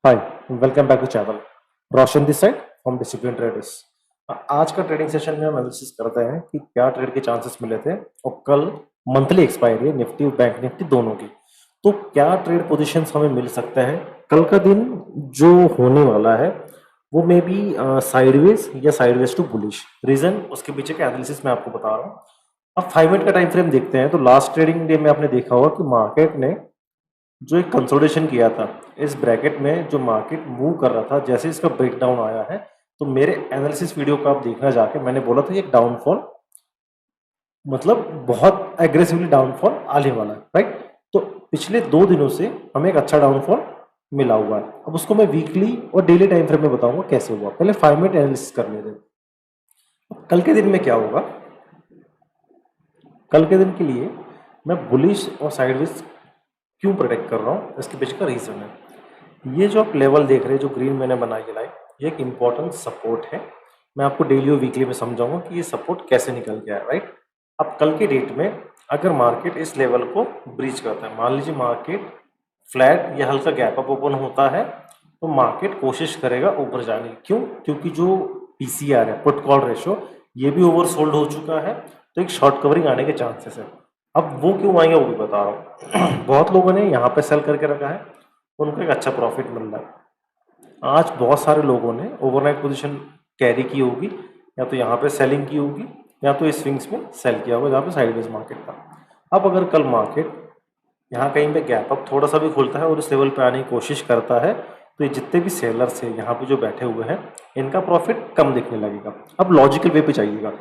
Hi, welcome back to channel. Roshan this side from discipline traders. आज का trading session में हम एनालिसिस करते हैं कि क्या ट्रेड के चांसेस मिले थे और कल मंथली एक्सपायरी है निफ्टी और बैंक निफ्टी दोनों की। तो क्या ट्रेड पोजीशंस हमें मिल सकते हैं कल का दिन जो होने वाला है वो मे बी साइडवेज या साइडवेज टू बुलिश। रीजन उसके पीछे का एनालिसिस मैं आपको बता रहा हूँ। अब 5 मिनट का टाइम फ्रेम देखते हैं तो लास्ट ट्रेडिंग डे में आपने देखा होगा कि मार्केट ने जो एक कंसोलिडेशन किया था इस ब्रैकेट में, जो मार्केट मूव कर रहा था, जैसे इसका ब्रेकडाउन आया है तो मेरे एनालिसिस वीडियो को आप देखना जाके, मैंने बोला था ये डाउनफॉल मतलब बहुत एग्रेसिवली डाउनफॉल आने वाला है, राइट। तो पिछले 2 दिनों से हमें एक अच्छा डाउनफॉल मिला हुआ है। अब उसको मैं वीकली और डेली टाइम फ्रेम में बताऊंगा कैसे हुआ। पहले 5 मिनट एनालिसिस कर लेते हैं। कल के दिन में क्या होगा, कल के दिन के लिए मैं बुलिश और साइडवेज क्यों प्रोटेक्ट कर रहा हूँ, इसके पीछे का रीज़न है। ये जो आप लेवल देख रहे हैं, जो ग्रीन मैंने बनाई है लाइन, ये एक इम्पॉर्टेंट सपोर्ट है। मैं आपको डेली और वीकली में समझाऊंगा कि ये सपोर्ट कैसे निकल गया है, राइट। अब कल के डेट में अगर मार्केट इस लेवल को ब्रीच करता है, मान लीजिए मार्केट फ्लैट या हल्का गैप अप ओपन होता है, तो मार्केट कोशिश करेगा ऊपर जाने की। क्यों? क्योंकि जो पीसीआर है, पुट कॉल रेशो, ये भी ओवरसोल्ड हो चुका है, तो एक शॉर्ट कवरिंग आने के चांसेस है। अब वो क्यों आएंगे वो भी बता रहा हूँ। बहुत लोगों ने यहाँ पे सेल करके रखा है, उनको एक अच्छा प्रॉफिट मिल रहा है। आज बहुत सारे लोगों ने ओवरनाइट पोजीशन कैरी की होगी, या तो यहाँ पे सेलिंग की होगी या तो इस स्विंग्स में सेल किया होगा जहाँ पे साइडवेज मार्केट था। अब अगर कल मार्केट यहाँ कहीं पे गैप अप थोड़ा सा भी खुलता है और इस लेवल पे आने की कोशिश करता है, तो ये जितने भी सेलर्स हैं यहाँ पे जो बैठे हुए हैं, इनका प्रॉफिट कम दिखने लगेगा। अब लॉजिकल वे पे चाहिएगा,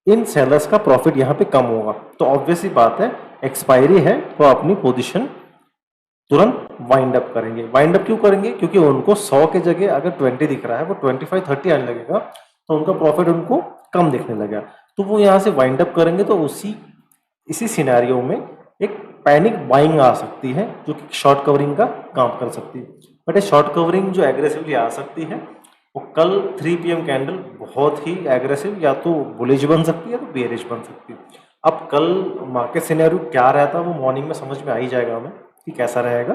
इन सेलर्स का प्रॉफिट यहाँ पे कम होगा, तो ऑब्वियस ही बात है एक्सपायरी है तो अपनी पोजीशन तुरंत वाइंड अप करेंगे। वाइंड अप क्यों करेंगे? क्योंकि उनको 100 के जगह अगर 20 दिख रहा है, वो 25-30 आने लगेगा, तो उनका प्रॉफिट उनको कम दिखने लगेगा, तो वो यहाँ से वाइंड अप करेंगे। तो इसी सिनेरियो में एक पैनिक बाइंग आ सकती है जो कि शॉर्ट कवरिंग का काम कर सकती है। बट ये शॉर्ट कवरिंग जो एग्रेसिवली आ सकती है, वो कल 3 PM कैंडल बहुत ही एग्रेसिव या तो बुलिश बन सकती है या तो बेरिश बन सकती है। अब कल मार्केट सिनेरियो क्या रहता है वो मॉर्निंग में समझ में आ ही जाएगा हमें कि कैसा रहेगा।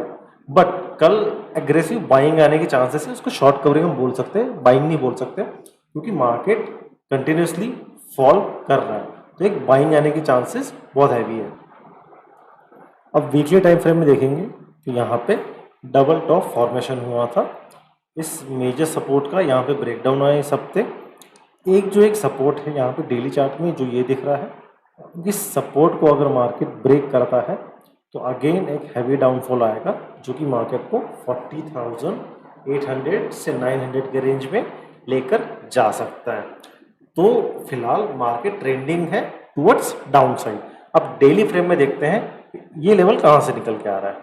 बट कल एग्रेसिव बाइंग आने के चांसेस है, उसको शॉर्ट कवरिंग हम बोल सकते हैं, बाइंग नहीं बोल सकते, क्योंकि मार्केट कंटिन्यूसली फॉल कर रहा है, तो एक बाइंग आने के चांसेस बहुत हैवी है। अब वीकली टाइम फ्रेम में देखेंगे तो यहाँ पे डबल टॉप फॉर्मेशन हुआ था, इस मेजर सपोर्ट का यहाँ पे ब्रेकडाउन आया इस हफ्ते। एक सपोर्ट है यहाँ पे डेली चार्ट में जो ये दिख रहा है, इस सपोर्ट को अगर मार्केट ब्रेक करता है तो अगेन एक हैवी डाउनफॉल आएगा, जो कि मार्केट को 40,800 से 900 के रेंज में लेकर जा सकता है। तो फिलहाल मार्केट ट्रेंडिंग है टुवर्ड्स डाउन साइड। अब डेली फ्रेम में देखते हैं ये लेवल कहाँ से निकल के आ रहा है।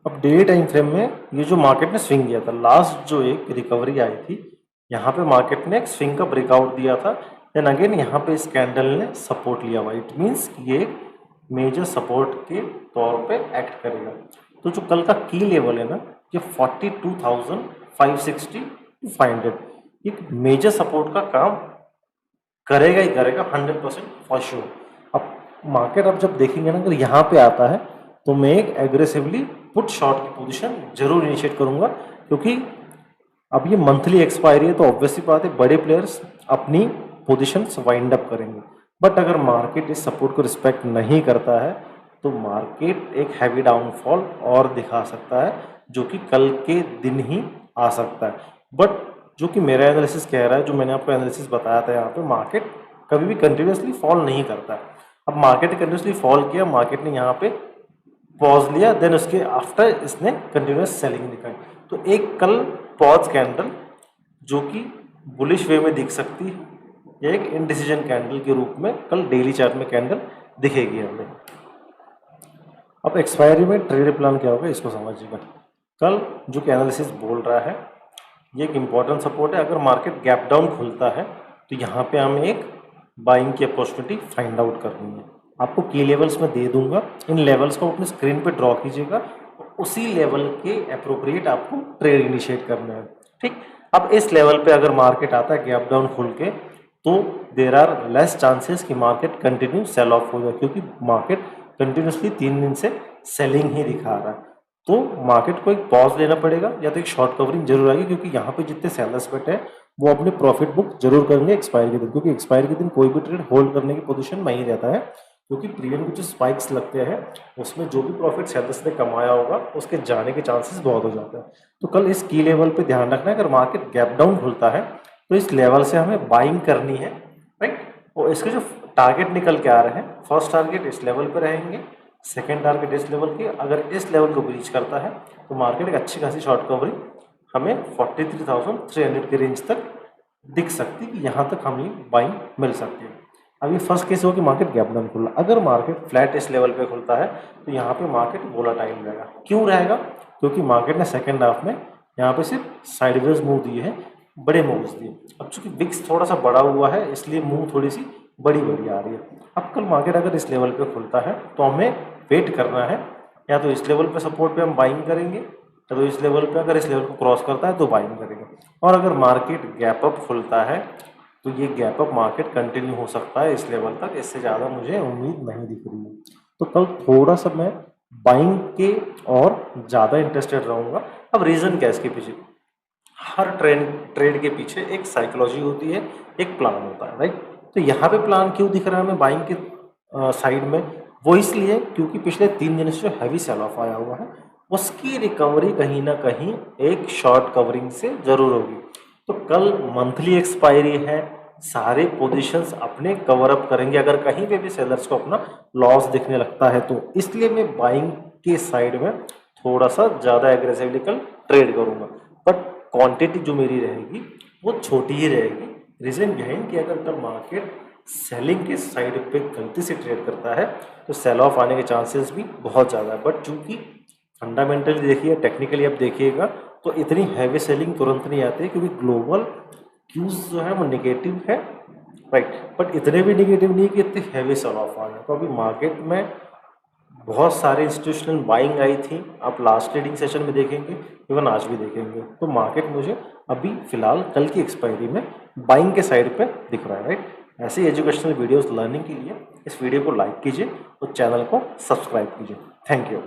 अब डेली टाइम फ्रेम में ये जो मार्केट ने स्विंग किया था, लास्ट जो एक रिकवरी आई थी, यहाँ पे मार्केट ने एक स्विंग का ब्रेकआउट दिया था, देन अगेन यहाँ पे इस कैंडल ने सपोर्ट लिया हुआ। इट मीन्स ये एक मेजर सपोर्ट के तौर पे एक्ट करेगा। तो जो कल का की लेवल है ना, ये 42,560 टू 500, एक मेजर सपोर्ट का काम करेगा ही करेगा 100% फॉर श्योर। अब मार्केट अब जब देखेंगे ना, अगर यहाँ पे आता है तो मैं एक एग्रेसिवली पुट शॉर्ट की पोजीशन जरूर इनिशिएट करूंगा, क्योंकि अब ये मंथली एक्सपायरी है, तो ऑब्वियसली बात है बड़े प्लेयर्स अपनी पोजीशंस वाइंड अप करेंगे। बट अगर मार्केट इस सपोर्ट को रिस्पेक्ट नहीं करता है तो मार्केट एक हैवी डाउनफॉल और दिखा सकता है, जो कि कल के दिन ही आ सकता है। बट जो कि मेरा एनालिसिस कह रहा है, जो मैंने आपको एनालिसिस बताया था, यहाँ पे मार्केट कभी भी कंटिन्यूसली फॉल नहीं करता है। अब मार्केट ने कंटिन्यूसली फॉल किया, मार्केट ने यहाँ पे पॉज लिया, देन उसके आफ्टर इसने कंटिन्यूस सेलिंग दिखाई, तो एक कल पॉज कैंडल जो कि बुलिश वे में दिख सकती है, या एक इनडिसीजन कैंडल के रूप में कल डेली चार्ट में कैंडल दिखेगी हमें। अब एक्सपायरी में ट्रेड प्लान क्या होगा इसको समझिएगा। कल जो कि एनालिसिस बोल रहा है, ये एक इम्पॉर्टेंट सपोर्ट है। अगर मार्केट गैप डाउन खुलता है तो यहाँ पे हमें एक बाइंग की अपॉर्चुनिटी फाइंड आउट करनी है। आपको की लेवल्स में दे दूंगा, इन लेवल्स को अपनी स्क्रीन पे ड्रॉ कीजिएगा, उसी लेवल के अप्रोप्रिएट आपको ट्रेड इनिशिएट करना है, ठीक। अब इस लेवल पे अगर मार्केट आता है गैप डाउन खुल के, तो देर आर लेस चांसेस कि मार्केट कंटिन्यू सेल ऑफ हो जाए, क्योंकि मार्केट कंटिन्यूसली 3 दिन से सेलिंग ही दिखा रहा है। तो मार्केट को एक पॉज लेना पड़ेगा या तो एक शॉर्ट कवरिंग जरूर आएगी, क्योंकि यहाँ पे जितने सेलर्स बैठे हैं वो अपने प्रॉफिट बुक जरूर करेंगे एक्सपायर के दिन, क्योंकि एक्सपायर के दिन कोई भी ट्रेड होल्ड करने की पोजीशन नहीं रहता है, क्योंकि प्रीमियम के जो स्पाइक्स लगते हैं उसमें जो भी प्रॉफिट सेलर्स ने कमाया होगा उसके जाने के चांसेस बहुत हो जाते हैं। तो कल इस की लेवल पे ध्यान रखना है, अगर मार्केट गैप डाउन खुलता है तो इस लेवल से हमें बाइंग करनी है, राइट। और इसके जो टारगेट निकल के आ रहे हैं, फर्स्ट टारगेट इस लेवल पे रहेंगे, सेकेंड टारगेट इस लेवल की, अगर इस लेवल को ब्रीच करता है तो मार्केट एक अच्छी खासी शॉर्ट कवरिंग हमें 43,300 के रेंज तक दिख सकती है कि यहाँ तक हमें बाइंग मिल सकती है। अब ये फर्स्ट केस हो कि मार्केट गैप डाउन खुला, अगर मार्केट फ्लैट इस लेवल पे खुलता है तो यहाँ पे मार्केट वोलाटाइल रहेगा। क्यों रहेगा? क्योंकि मार्केट ने सेकेंड हाफ में यहाँ पे सिर्फ साइडवेज मूव दिए हैं, बड़े मूव्स दिए। अब चूंकि विक्स थोड़ा सा बड़ा हुआ है इसलिए मूव थोड़ी सी बड़ी बड़ी आ रही है। अब कल मार्केट अगर इस लेवल पे खुलता है तो हमें वेट करना है, या तो इस लेवल पे सपोर्ट पे हम बाइंग करेंगे, या तो इस लेवल पे अगर इस लेवल को क्रॉस करता है तो बाइंग करेंगे। और अगर मार्केट गैप अप खुलता है तो ये गैप अप मार्केट कंटिन्यू हो सकता है इस लेवल तक, इससे ज़्यादा मुझे उम्मीद नहीं दिख रही है। तो कल थोड़ा सा मैं बाइंग के और ज़्यादा इंटरेस्टेड रहूँगा। अब रीज़न क्या है इसके पीछे? हर ट्रेड के पीछे एक साइकोलॉजी होती है, एक प्लान होता है, राइट। तो यहाँ पे प्लान क्यों दिख रहा है हमें बाइंग के साइड में? वो इसलिए क्योंकि पिछले 3 दिन से जो हैवी सेल ऑफ आया हुआ है उसकी रिकवरी कहीं ना कहीं एक शॉर्ट कवरिंग से जरूर होगी। तो कल मंथली एक्सपायरी है, सारे पोजीशंस अपने कवर अप करेंगे अगर कहीं पे भी सेलर्स को अपना लॉस दिखने लगता है तो, इसलिए मैं बाइंग के साइड में थोड़ा सा ज़्यादा एग्रेसिवली कल ट्रेड करूँगा, बट क्वांटिटी जो मेरी रहेगी वो छोटी ही रहेगी। रीज़न यह है कि अगर कल मार्केट सेलिंग के साइड पे गलती से ट्रेड करता है तो सेल ऑफ आने के चांसेस भी बहुत ज़्यादा है, बट चूंकि फंडामेंटली देखिए, टेक्निकली आप देखिएगा तो इतनी हैवी सेलिंग तुरंत नहीं आती, क्योंकि ग्लोबल क्यूज जो है वो निगेटिव है, राइट। बट इतने भी निगेटिव नहीं कि इतनी हैवी सेल ऑफ आ गया। तो अभी मार्केट में बहुत सारे इंस्टीट्यूशनल बाइंग आई थी, आप लास्ट ट्रेडिंग सेशन में देखेंगे, इवन आज भी देखेंगे। तो मार्केट मुझे अभी फिलहाल कल की एक्सपायरी में बाइंग के साइड पे दिख रहा है, राइट। ऐसे ही एजुकेशनल वीडियोस लर्निंग के लिए इस वीडियो को लाइक कीजिए और चैनल को सब्सक्राइब कीजिए। Thank you.